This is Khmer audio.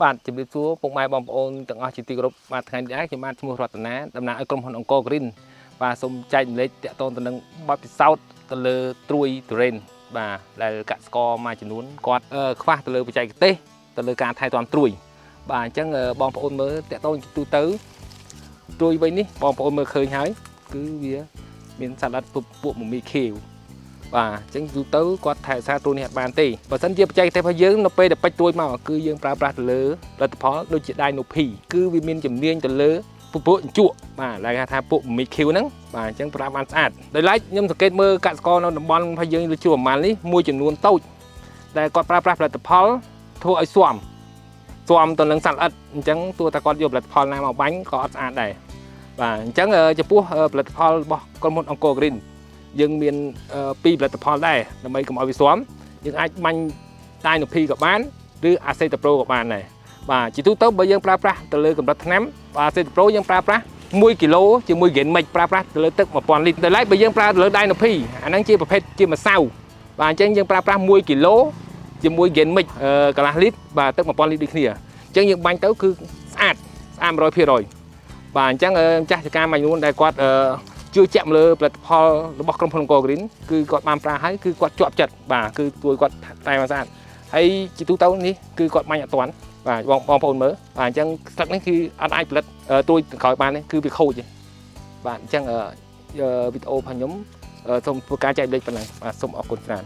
បាទជំរាបសួរពុកម៉ែបងប្អូនទាំងអស់ជាទីគោរពបាទថ្ងៃនេះដែរខ្ញុំបានឈ្មោះរតនាតំណាងឲ្យក្រុមហ៊ុនអង្គរ Green បាទសូមចែករំលែកតាក់ទងទៅនឹងបទពិសោធន៍ទៅលើត្រួយទុរេនបាទដែលកសិករមួយចំនួនគាត់ខ្វះទៅលើបច្ចេកទេសទៅលើការថែទាំត្រួយបាទអញ្ចឹងបងប្អូនមើលតាក់ទងទូទៅត្រួយវិញនេះបងប្អូនមើលឃើញហើយគឺវាមានសត្វល្អិតពួកមមីខៀវបាទអញ្ចឹងទូទៅគាត់ថែរក្សាត្រួយនេះអត់បានទេបើសិនជាបច្ចេកទេសរបស់យើងនៅពេលដែលពេចត្រួយមកគឺយើងប្រើប្រាស់ទៅលើផលិតផលដូចជា Dinopi គឺវាមានជំនាញទៅលើពួកជក់បាទដែលគេថាពួកមីខៀវហ្នឹងបាទអញ្ចឹងប្រើបានស្អាតដោយឡែកខ្ញុំសង្កេតមើលកសិករនៅតំបន់របស់យើងលើជួរប្រមាណនេះមួយចំនួនតូចដែលគាត់ប្រើប្រាស់ផលិតផលធ្វើឲ្យស៊ាំទៅនឹងសត្វល្អិតអញ្ចឹងទោះតែគាត់យកផលិតផលណាមកបាញ់ក៏អត់ស្អាតដែរបាទអញ្ចឹងចំពោះផលិតផលរបស់ក្រុមហ៊ុនអង្គរ Green យើងមានពីរផលិតផលដែរដើម្បីកុំឲ្យវាស៊ាំយើងអាចបាញ់ Dinopi ក៏បានឬ Aceta Pro ក៏បានដែរបាទជាទូទៅបើយើងប្រើប្រាស់ទៅលើកម្រិតថ្នាំបាទ Aceta Pro យើងប្រើប្រាស់1គីឡូជាមួយ Gain Mix ប្រើប្រាស់ទៅលើទឹក 1000 លីត្រដោយឡែកបើយើងប្រើទៅលើ Dinopi អាហ្នឹងជាប្រភេទជាម្សៅបាទអញ្ចឹងយើងប្រើប្រាស់1គីឡូជាមួយ Gain Mix កន្លះលីត្របាទទឹក 1000 លីត្រដូចគ្នាអញ្ចឹងយើងបាញ់ទៅគឺស្អាត 100% បាទអញ្ចឹងម្ចាស់ចការមួយចំនួនដែលគាត់ជឿជាក់លើផលិតផលរបស់ក្រុមហ៊ុនអង្គរ Green គឺគាត់បានប្រើហើយគឺគាត់ជាប់ចិត្តបាទគឺទួយគាត់តែមកស្អាតហើយជាទូទៅនេះគឺគាត់បាញ់អត់ទាន់បាទបងប្អូនមើលបាទអញ្ចឹងស្លឹកនេះគឺអត់អាចផលិតទួយក្រោយបានទេគឺវាខូចទេបាទអញ្ចឹងវីដេអូរបស់ខ្ញុំសូមធ្វើការចែករំលែកប៉ុណ្ណឹងបាទសូមអរគុណច្រើន